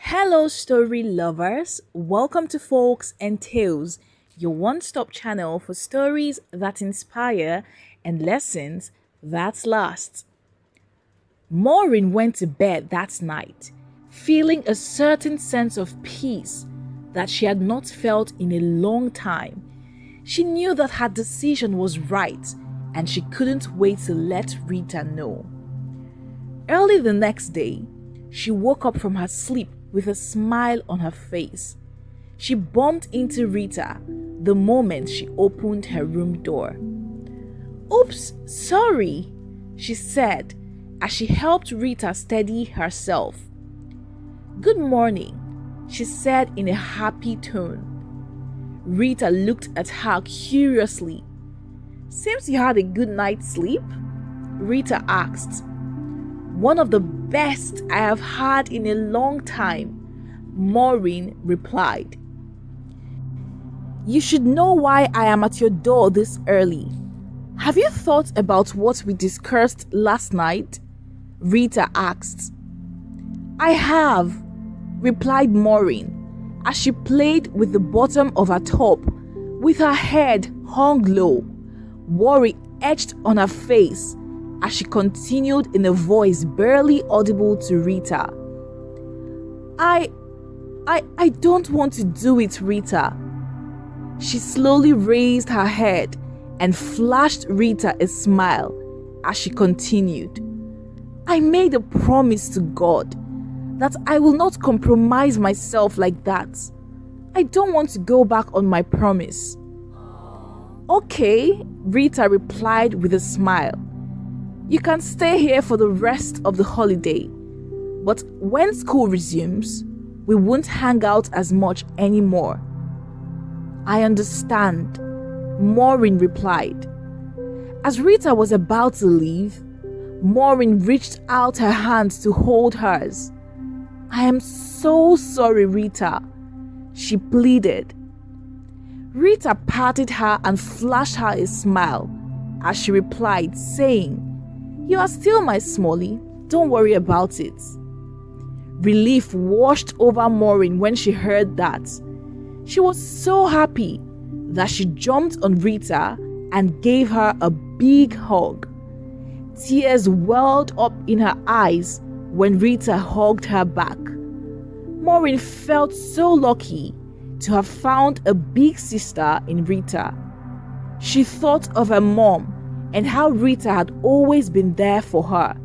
Hello, story lovers. Welcome to Folks and Tales, your one stop channel for stories that inspire and lessons that last. Maureen went to bed that night, feeling a certain sense of peace that she had not felt in a long time. She knew that her decision was right and she couldn't wait to let Rita know. Early the next day, she woke up from her sleep with a smile on her face. She bumped into Rita the moment she opened her room door. "Oops, sorry," she said as she helped Rita steady herself. "Good morning," she said in a happy tone. Rita looked at her curiously. "Seems you had a good night's sleep?" Rita asked. "One of the best I have had in a long time," Maureen replied. "You should know why I am at your door this early. Have you thought about what we discussed last night?" Rita asked. "I have," replied Maureen as she played with the bottom of her top with her head hung low, worry etched on her face as she continued in a voice barely audible to Rita. I don't want to do it, Rita." She slowly raised her head and flashed Rita a smile as she continued. "I made a promise to God that I will not compromise myself like that. I don't want to go back on my promise." "Okay," Rita replied with a smile. "You can stay here for the rest of the holiday, but when school resumes, we won't hang out as much anymore." "I understand," Maureen replied. As Rita was about to leave, Maureen reached out her hands to hold hers. "I am so sorry, Rita," she pleaded. Rita patted her and flashed her a smile as she replied, saying, "You are still my smallie, don't worry about it." Relief washed over Maureen when she heard that. She was so happy that she jumped on Rita and gave her a big hug. Tears welled up in her eyes when Rita hugged her back. Maureen felt so lucky to have found a big sister in Rita. She thought of her mom and how Rita had always been there for her.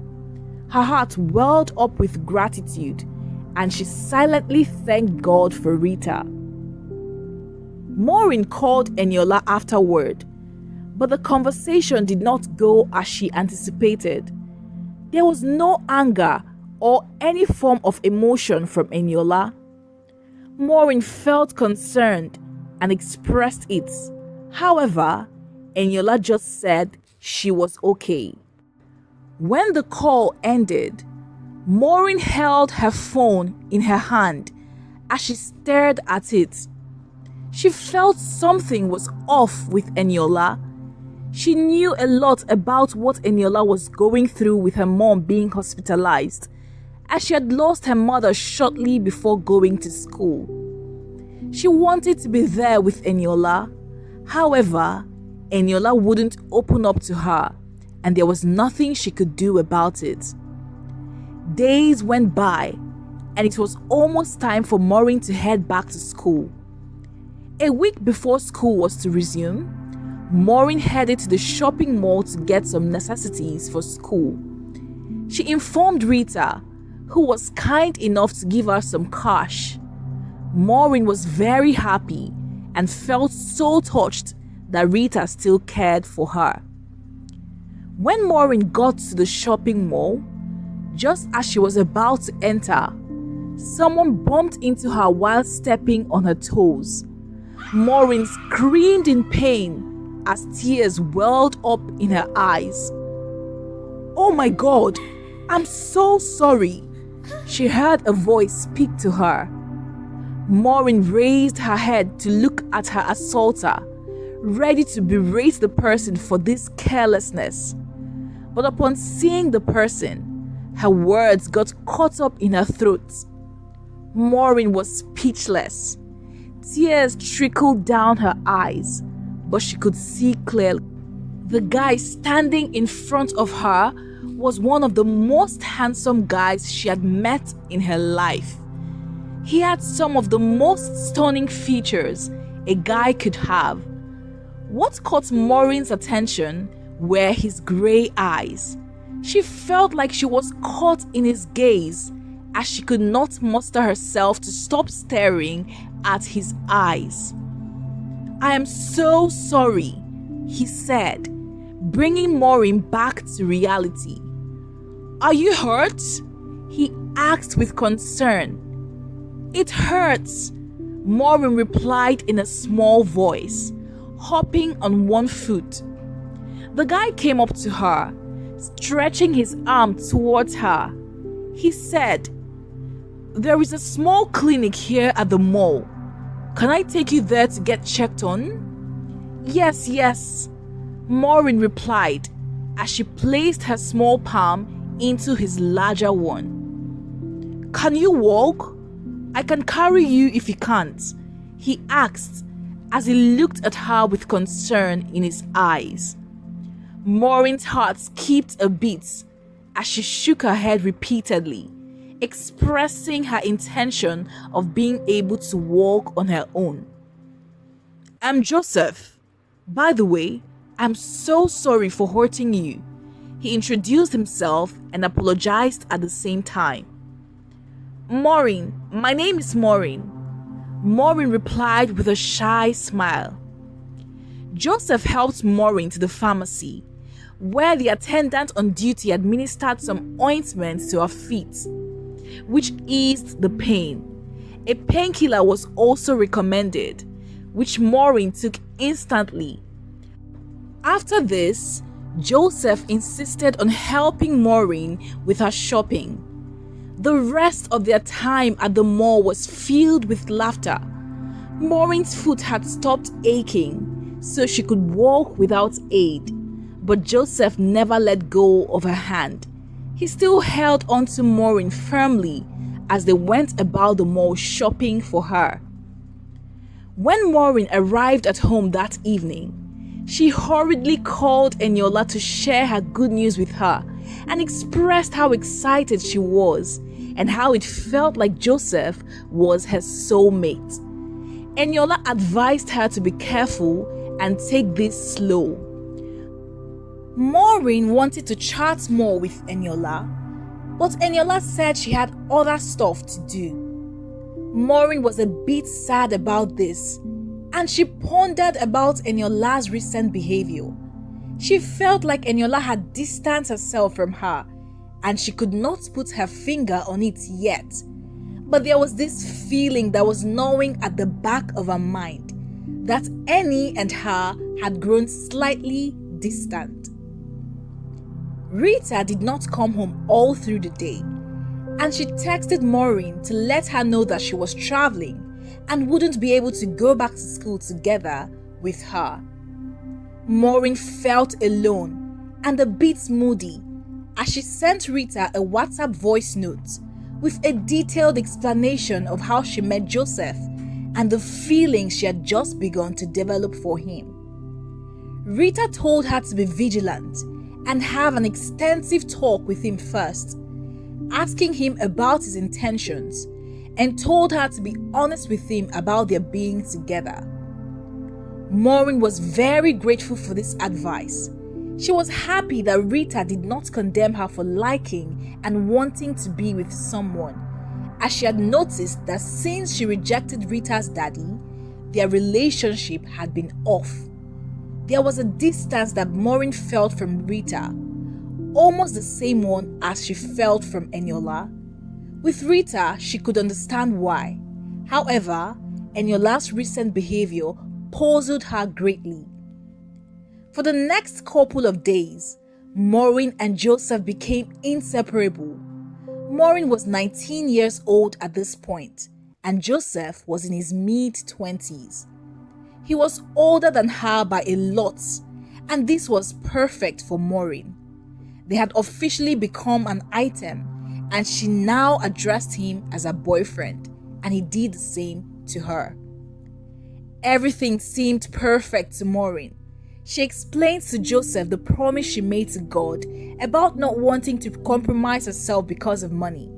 Her heart welled up with gratitude, and she silently thanked God for Rita. Maureen called Eniola afterward, but the conversation did not go as she anticipated. There was no anger or any form of emotion from Eniola. Maureen felt concerned and expressed it. However, Eniola just said she was okay. When the call ended, Maureen held her phone in her hand as she stared at it. She felt something was off with Eniola. She knew a lot about what Eniola was going through with her mom being hospitalized, as she had lost her mother shortly before going to school. She wanted to be there with Eniola. However, Eniola wouldn't open up to her, and there was nothing she could do about it. Days went by, and it was almost time for Maureen to head back to school. A week before school was to resume, Maureen headed to the shopping mall to get some necessities for school. She informed Rita, who was kind enough to give her some cash. Maureen was very happy and felt so touched that Rita still cared for her. When Maureen got to the shopping mall, just as she was about to enter, someone bumped into her while stepping on her toes. Maureen screamed in pain as tears welled up in her eyes. "Oh my God, I'm so sorry," she heard a voice speak to her. Maureen raised her head to look at her assaulter, ready to berate the person for this carelessness. But upon seeing the person, her words got caught up in her throat. Maureen was speechless. Tears trickled down her eyes, but she could see clearly. The guy standing in front of her was one of the most handsome guys she had met in her life. He had some of the most stunning features a guy could have. What caught Maureen's attention were his grey eyes. She felt like she was caught in his gaze, as she could not muster herself to stop staring at his eyes. "I am so sorry," he said, bringing Maureen back to reality. "Are you hurt?" he asked with concern. "It hurts," Maureen replied in a small voice, hopping on one foot. The guy came up to her, stretching his arm towards her. He said, "There is a small clinic here at the mall. Can I take you there to get checked on?" Yes, Maureen replied as she placed her small palm into his larger one. "Can you walk? I can carry you if you can't," he asked as he looked at her with concern in his eyes. Maureen's heart skipped a beat as she shook her head repeatedly, expressing her intention of being able to walk on her own. "I'm Joseph. By the way, I'm so sorry for hurting you." He introduced himself and apologized at the same time. "Maureen, my name is Maureen." Maureen replied with a shy smile. Joseph helped Maureen to the pharmacy, where the attendant on duty administered some ointment to her feet, which eased the pain. A painkiller was also recommended, which Maureen took instantly. After this, Joseph insisted on helping Maureen with her shopping. The rest of their time at the mall was filled with laughter. Maureen's foot had stopped aching, so she could walk without aid, but Joseph never let go of her hand. He still held onto Maureen firmly as they went about the mall shopping for her. When Maureen arrived at home that evening, she hurriedly called Eniola to share her good news with her and expressed how excited she was and how it felt like Joseph was her soulmate. Eniola advised her to be careful and take this slow. Maureen wanted to chat more with Eniola, but Eniola said she had other stuff to do. Maureen was a bit sad about this, and she pondered about Eniola's recent behavior. She felt like Eniola had distanced herself from her, and she could not put her finger on it yet. But there was this feeling that was gnawing at the back of her mind, that Eni and her had grown slightly distant. Rita did not come home all through the day, and she texted Maureen to let her know that she was traveling and wouldn't be able to go back to school together with her. Maureen felt alone and a bit moody as she sent Rita a WhatsApp voice note with a detailed explanation of how she met Joseph and the feelings she had just begun to develop for him. Rita told her to be vigilant and have an extensive talk with him first, asking him about his intentions, and told her to be honest with him about their being together. Maureen was very grateful for this advice. She was happy that Rita did not condemn her for liking and wanting to be with someone, as she had noticed that since she rejected Rita's daddy, their relationship had been off. There was a distance that Maureen felt from Rita, almost the same one as she felt from Eniola. With Rita, she could understand why. However, Eniola's recent behavior puzzled her greatly. For the next couple of days, Maureen and Joseph became inseparable. Maureen was 19 years old at this point, and Joseph was in his mid-20s. He was older than her by a lot, and this was perfect for Maureen. They had officially become an item, and she now addressed him as a boyfriend. and he did the same to her. Everything seemed perfect to Maureen. She explained to Joseph the promise she made to God about not wanting to compromise herself because of money.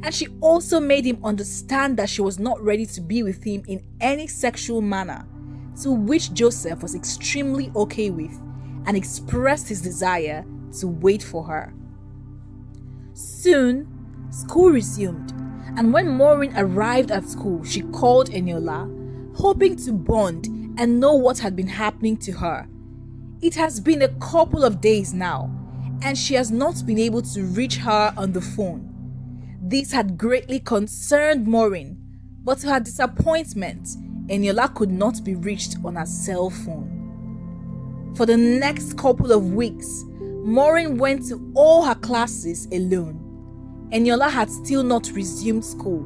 And she also made him understand that she was not ready to be with him in any sexual manner, to which Joseph was extremely okay with and expressed his desire to wait for her. Soon, school resumed, and when Maureen arrived at school, she called Eniola, hoping to bond and know what had been happening to her. It has been a couple of days now, and she has not been able to reach her on the phone. This had greatly concerned Maureen, but to her disappointment, Eniola could not be reached on her cell phone. For the next couple of weeks, Maureen went to all her classes alone. Eniola had still not resumed school.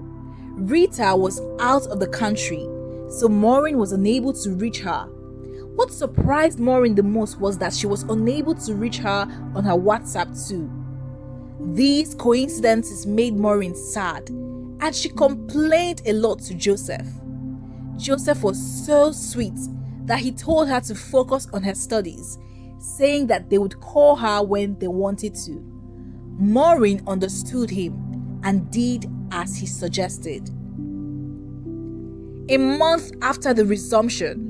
Rita was out of the country, so Maureen was unable to reach her. What surprised Maureen the most was that she was unable to reach her on her WhatsApp too. These coincidences made Maureen sad, and she complained a lot to Joseph. Joseph was so sweet that he told her to focus on her studies, saying that they would call her when they wanted to. Maureen understood him and did as he suggested. A month after the resumption,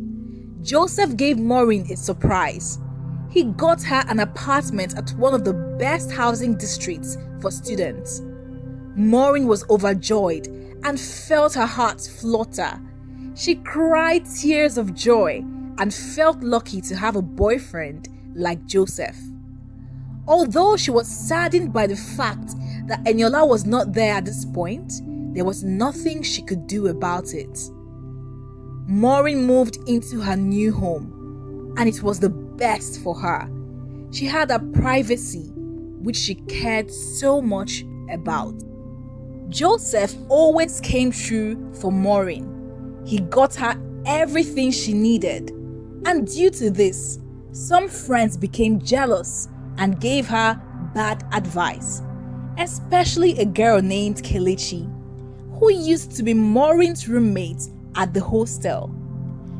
Joseph gave Maureen a surprise. He got her an apartment at one of the best housing districts for students. Maureen was overjoyed and felt her heart flutter. She cried tears of joy and felt lucky to have a boyfriend like Joseph. Although she was saddened by the fact that Eniola was not there at this point, there was nothing she could do about it. Maureen moved into her new home, and it was the best for her. She had a privacy, which she cared so much about. Joseph always came through for Maureen. He got her everything she needed, and due to this, some friends became jealous and gave her bad advice, especially a girl named Kelechi, who used to be Maureen's roommate at the hostel.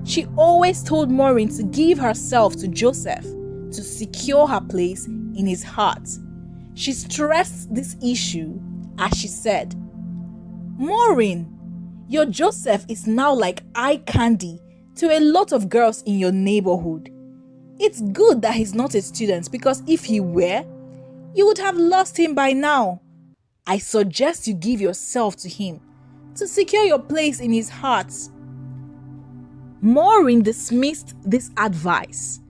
She always told Maureen to give herself to Joseph to secure her place in his heart. She stressed this issue as she said, "Maureen, your Joseph is now like eye candy to a lot of girls in your neighborhood. It's good that he's not a student, because if he were, you would have lost him by now. I suggest you give yourself to him to secure your place in his heart." Maureen dismissed this advice.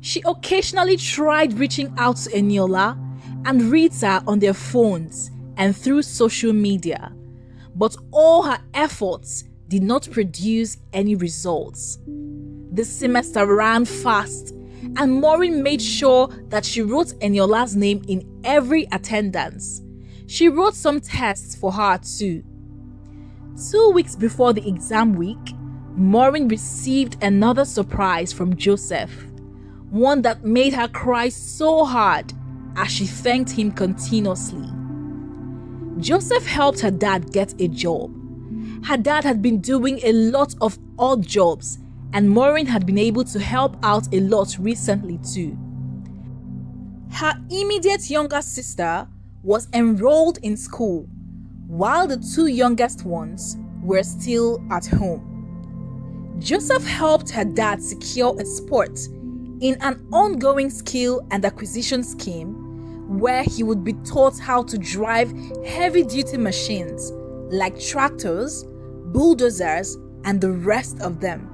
She occasionally tried reaching out to Eniola and Rita on their phones and through social media, but all her efforts did not produce any results. The semester ran fast, and Maureen made sure that she wrote Eniola's name in every attendance. She wrote some tests for her too. 2 weeks before the exam week, Maureen received another surprise from Joseph, one that made her cry so hard as she thanked him continuously. Joseph helped her dad get a job. Her dad had been doing a lot of odd jobs, and Maureen had been able to help out a lot recently too. Her immediate younger sister was enrolled in school, while the two youngest ones were still at home. Joseph helped her dad secure a spot in an ongoing skill and acquisition scheme where he would be taught how to drive heavy-duty machines like tractors, bulldozers, and the rest of them.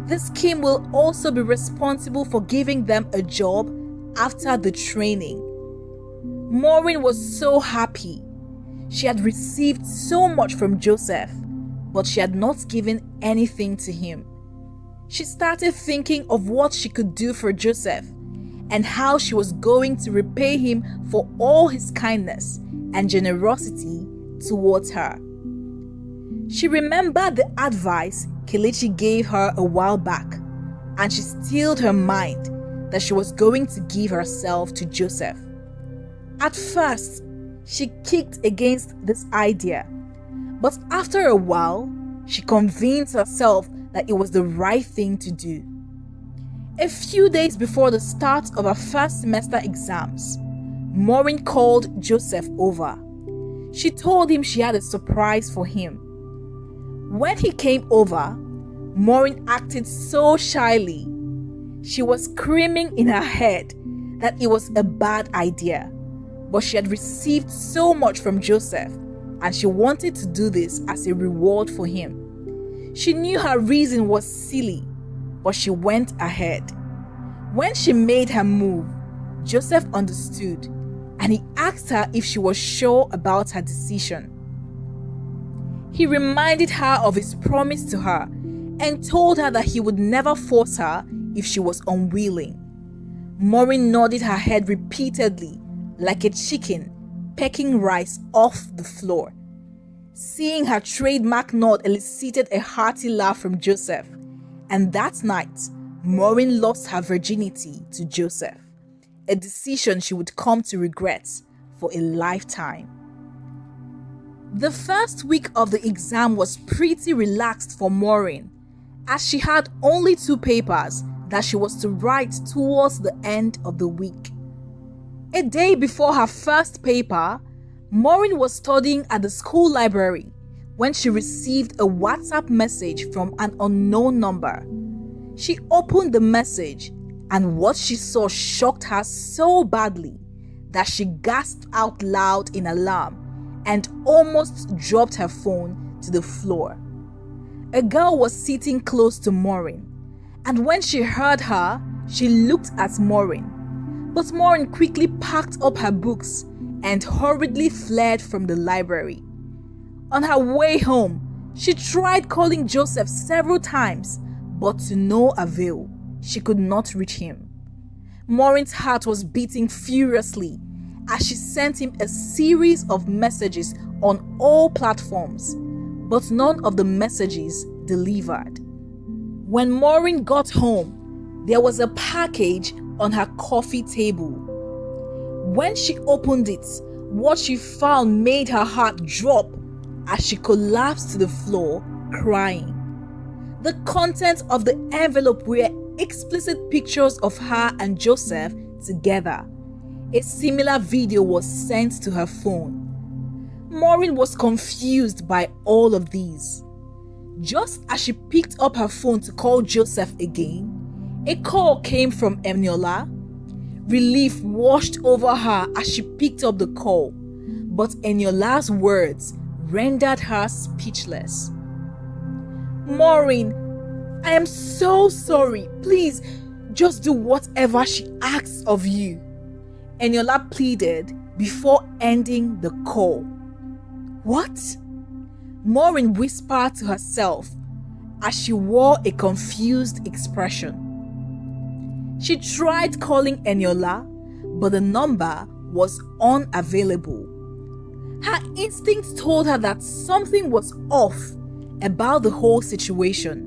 The scheme will also be responsible for giving them a job after the training. Maureen was so happy. She had received so much from Joseph, but she had not given anything to him. She started thinking of what she could do for Joseph and how she was going to repay him for all his kindness and generosity towards her. She remembered the advice Kelechi gave her a while back, and she steeled her mind that she was going to give herself to Joseph. At first, she kicked against this idea, But after a while, she convinced herself that it was the right thing to do. A few days before the start of her first semester exams, Maureen called Joseph over. She told him she had a surprise for him. When he came over, Maureen acted so shyly. She was screaming in her head that it was a bad idea, but she had received so much from Joseph and she wanted to do this as a reward for him. She knew her reason was silly, but she went ahead. When she made her move, Joseph understood and he asked her if she was sure about her decision. He reminded her of his promise to her and told her that he would never force her if she was unwilling. Maureen nodded her head repeatedly like a chicken pecking rice off the floor. Seeing her trademark nod elicited a hearty laugh from Joseph, and that night, Maureen lost her virginity to Joseph, a decision she would come to regret for a lifetime. The first week of the exam was pretty relaxed for Maureen, as she had only 2 papers that she was to write towards the end of the week. A day before her first paper, Maureen was studying at the school library when she received a WhatsApp message from an unknown number. She opened the message and what she saw shocked her so badly that she gasped out loud in alarm and almost dropped her phone to the floor. A girl was sitting close to Maureen, and when she heard her, she looked at Maureen. But Maureen quickly packed up her books and hurriedly fled from the library. On her way home, she tried calling Joseph several times, but to no avail. She could not reach him. Maureen's heart was beating furiously as she sent him a series of messages on all platforms, but none of the messages delivered. When Maureen got home, there was a package on her coffee table. When she opened it, what she found made her heart drop as she collapsed to the floor, crying. The contents of the envelope were explicit pictures of her and Joseph together. A similar video was sent to her phone. Maureen was confused by all of these. Just as she picked up her phone to call Joseph again, a call came from Eniola. Relief washed over her as she picked up the call, but Eniola's words rendered her speechless. Maureen, I am so sorry. Please, just do whatever she asks of you, Eniola pleaded before ending the call. What? Maureen whispered to herself as she wore a confused expression. She tried calling Eniola, but the number was unavailable. Her instincts told her that something was off about the whole situation.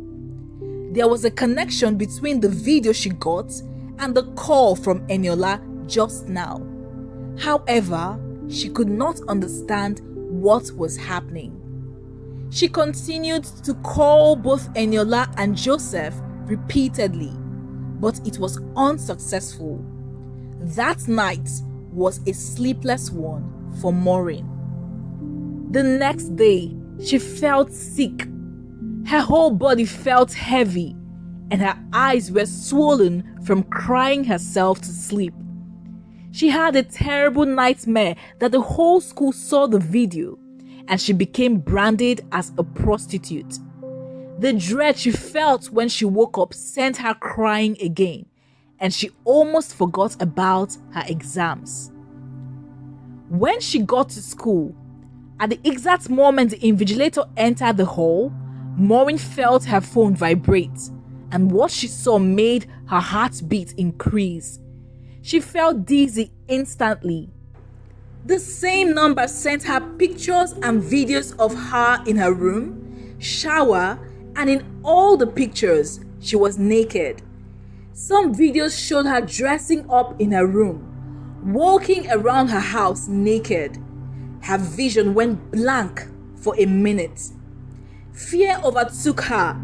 There was a connection between the video she got and the call from Eniola just now. However, she could not understand what was happening. She continued to call both Eniola and Joseph repeatedly, but it was unsuccessful. That night was a sleepless one for Maureen. The next day, she felt sick. Her whole body felt heavy, and her eyes were swollen from crying herself to sleep. She had a terrible nightmare that the whole school saw the video, and she became branded as a prostitute. The dread she felt when she woke up sent her crying again, and she almost forgot about her exams. When she got to school, at the exact moment the invigilator entered the hall, Maureen felt her phone vibrate, and what she saw made her heartbeat increase. She felt dizzy instantly. The same number sent her pictures and videos of her in her room, shower, and in all the pictures, she was naked. Some videos showed her dressing up in her room, walking around her house naked. Her vision went blank for a minute. Fear overtook her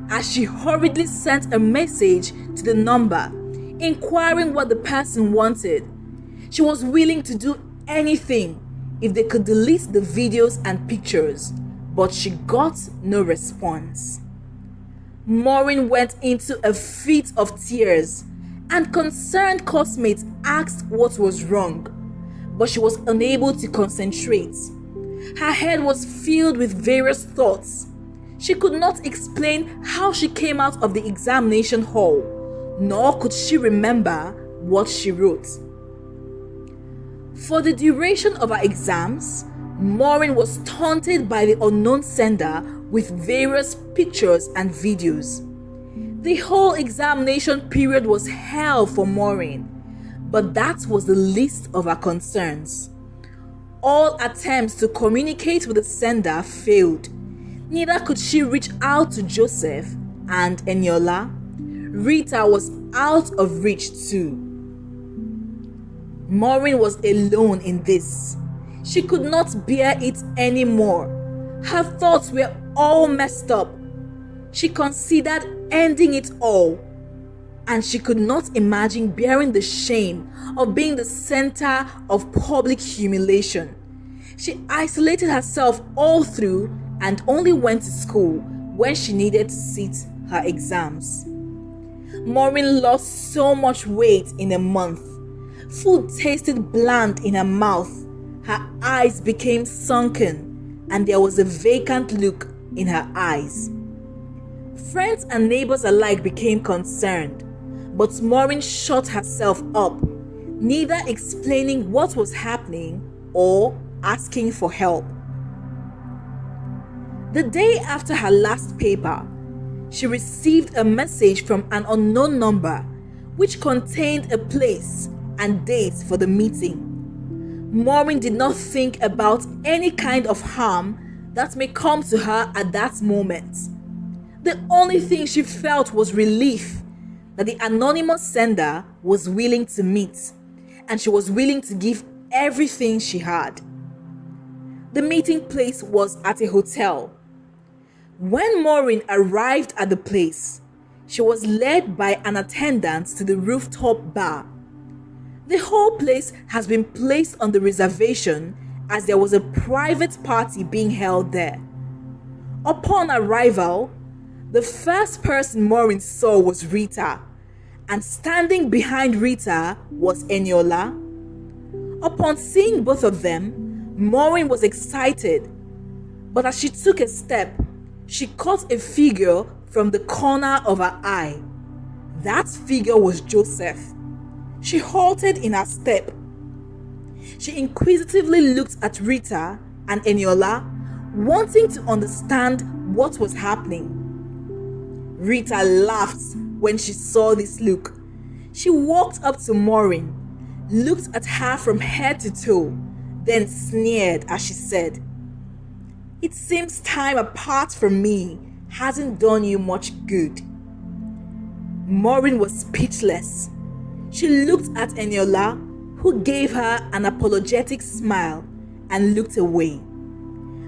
as she hurriedly sent a message to the number, inquiring what the person wanted. She was willing to do anything if they could delete the videos and pictures, but she got no response. Maureen went into a fit of tears, and concerned classmates asked what was wrong, but she was unable to concentrate. Her head was filled with various thoughts. She could not explain how she came out of the examination hall, nor could she remember what she wrote. For the duration of her exams, Maureen was taunted by the unknown sender with various pictures and videos. The whole examination period was hell for Maureen, but that was the least of her concerns. All attempts to communicate with the sender failed. Neither could she reach out to Joseph and Eniola. Rita was out of reach too. Maureen was alone in this. She could not bear it anymore. Her thoughts were all messed up. She considered ending it all, and she could not imagine bearing the shame of being the center of public humiliation. She isolated herself all through and only went to school when she needed to sit her exams. Maureen lost so much weight in a month. Food tasted bland in her mouth. Her eyes became sunken, and there was a vacant look in her eyes. Friends and neighbors alike became concerned, but Maureen shut herself up, neither explaining what was happening or asking for help. The day after her last paper, she received a message from an unknown number which contained a place and date for the meeting. Maureen did not think about any kind of harm that may come to her at that moment. The only thing she felt was relief that the anonymous sender was willing to meet, and she was willing to give everything she had. The meeting place was at a hotel. When Maureen arrived at the place, she was led by an attendant to the rooftop bar. The whole place has been placed on the reservation as there was a private party being held there. Upon arrival, the first person Maureen saw was Rita, and standing behind Rita was Eniola. Upon seeing both of them, Maureen was excited, but as she took a step, she caught a figure from the corner of her eye. That figure was Joseph. She halted in her step. She inquisitively looked at Rita and Eniola, wanting to understand what was happening. Rita laughed when she saw this look. She walked up to Maureen, looked at her from head to toe, then sneered as she said, "It seems time apart from me hasn't done you much good." Maureen was speechless. She looked at Eniola, who gave her an apologetic smile, and looked away.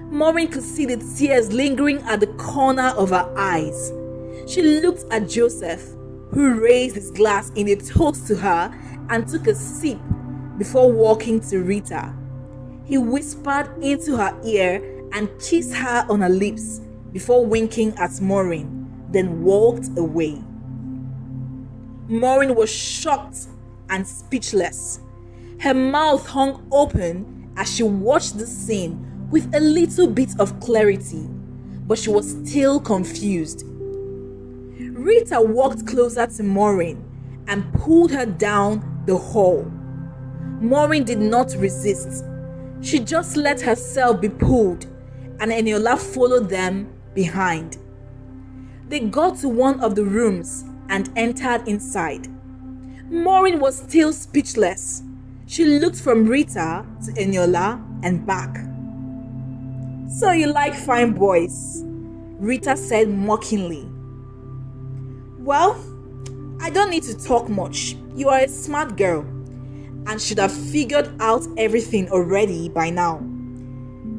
Maureen could see the tears lingering at the corner of her eyes. She looked at Joseph, who raised his glass in a toast to her and took a sip before walking to Rita. He whispered into her ear and kissed her on her lips before winking at Maureen, then walked away. Maureen was shocked and speechless. Her mouth hung open as she watched the scene with a little bit of clarity, but she was still confused. Rita walked closer to Maureen and pulled her down the hall. Maureen did not resist. She just let herself be pulled, and Eniola followed them behind. They got to one of the rooms and entered inside. Maureen was still speechless. She looked from Rita to Eniola and back. "So you like fine boys?" Rita said mockingly. "Well, I don't need to talk much. You are a smart girl and should have figured out everything already by now."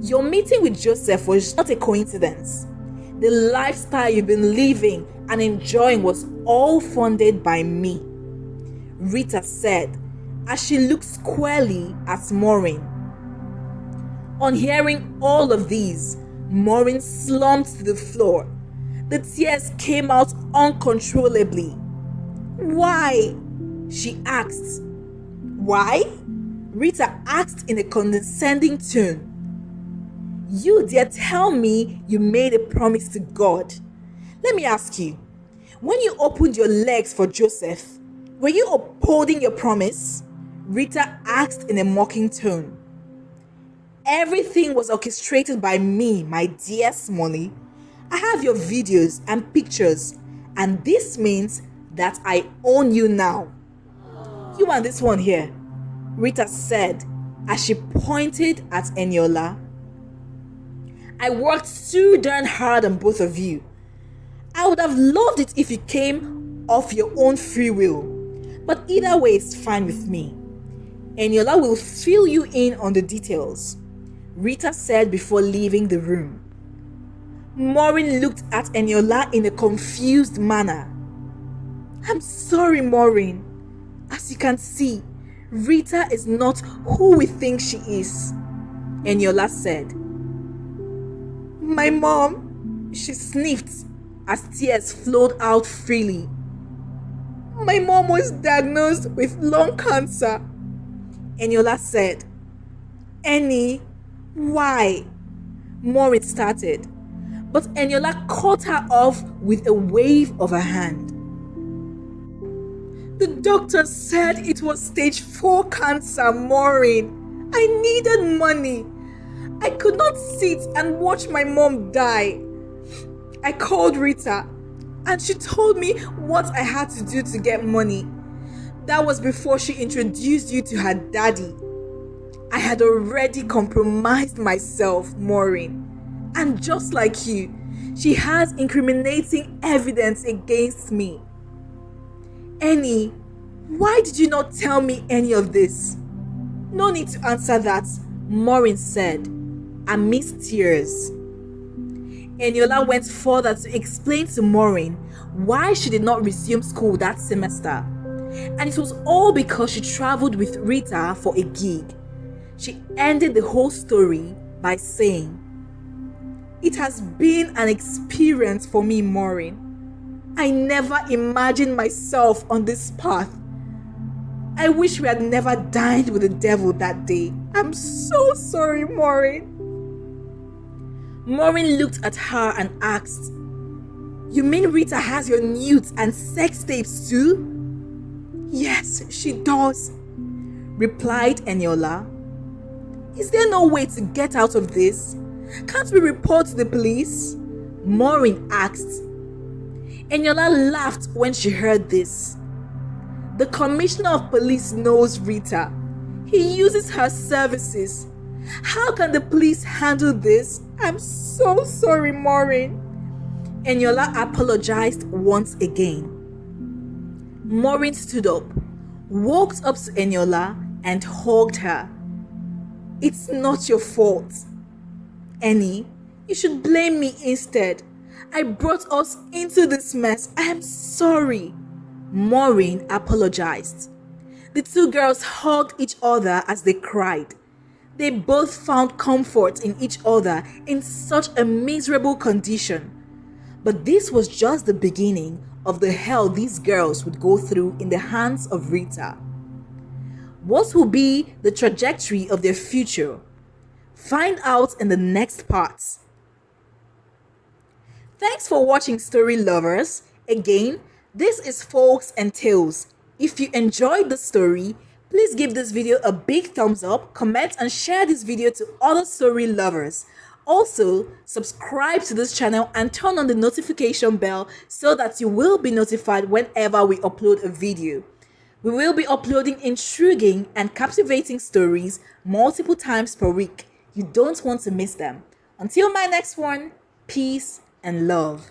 Your meeting with Joseph was not a coincidence. The lifestyle you've been living and enjoying was all funded by me," Rita said as she looked squarely at Maureen. On hearing all of these, Maureen slumped to the floor. The tears came out uncontrollably. "Why?" she asked. "Why?" Rita asked in a condescending tone. "You dare tell me you made a promise to God? Let me ask you, when you opened your legs for Joseph, were you upholding your promise?" Rita asked in a mocking tone. "Everything was orchestrated by me, my dear Smalley. I have your videos and pictures, and this means that I own you now. You and this one here," Rita said as she pointed at Eniola. "I worked too darn hard on both of you. I would have loved it if you came of your own free will, but either way is fine with me. Eniola will fill you in on the details," Rita said before leaving the room. Maureen looked at Eniola in a confused manner. "I'm sorry, Maureen. As you can see, Rita is not who we think she is," Eniola said. "My mom," she sniffed as tears flowed out freely. "My mom was diagnosed with lung cancer," Eniola said. "Eni, why?" Maureen started, but Eniola cut her off with a wave of her hand. "The doctor said it was stage 4 cancer, Maureen. I needed money. I could not sit and watch my mom die. I called Rita and she told me what I had to do to get money. That was before she introduced you to her daddy. I had already compromised myself, Maureen. And just like you, she has incriminating evidence against me. Eni, why did you not tell me any of this?" "No need to answer that," Maureen said, amidst tears. Eniola went further to explain to Maureen why she did not resume school that semester. And it was all because she traveled with Rita for a gig. She ended the whole story by saying, "It has been an experience for me, Maureen. I never imagined myself on this path. I wish we had never dined with the devil that day. I'm so sorry, Maureen." Maureen looked at her and asked, "You mean Rita has your nudes and sex tapes too?" "Yes, she does," replied Eniola. "Is there no way to get out of this? Can't we report to the police?" Maureen asked. Eniola laughed when she heard this. "The commissioner of police knows Rita. He uses her services. How can the police handle this? I'm so sorry, Maureen." Eniola apologized once again. Maureen stood up, walked up to Eniola and hugged her. "It's not your fault. Eni, you should blame me instead. I brought us into this mess. I am sorry." Maureen apologized. The two girls hugged each other as they cried. They both found comfort in each other in such a miserable condition. But this was just the beginning of the hell these girls would go through in the hands of Rita. What will be the trajectory of their future? Find out in the next part. Thanks for watching, story lovers. Again, this is Folks and Tales. If you enjoyed the story, please give this video a big thumbs up, comment and share this video to other story lovers. Also, subscribe to this channel and turn on the notification bell so that you will be notified whenever we upload a video. We will be uploading intriguing and captivating stories multiple times per week. You don't want to miss them. Until my next one, peace and love.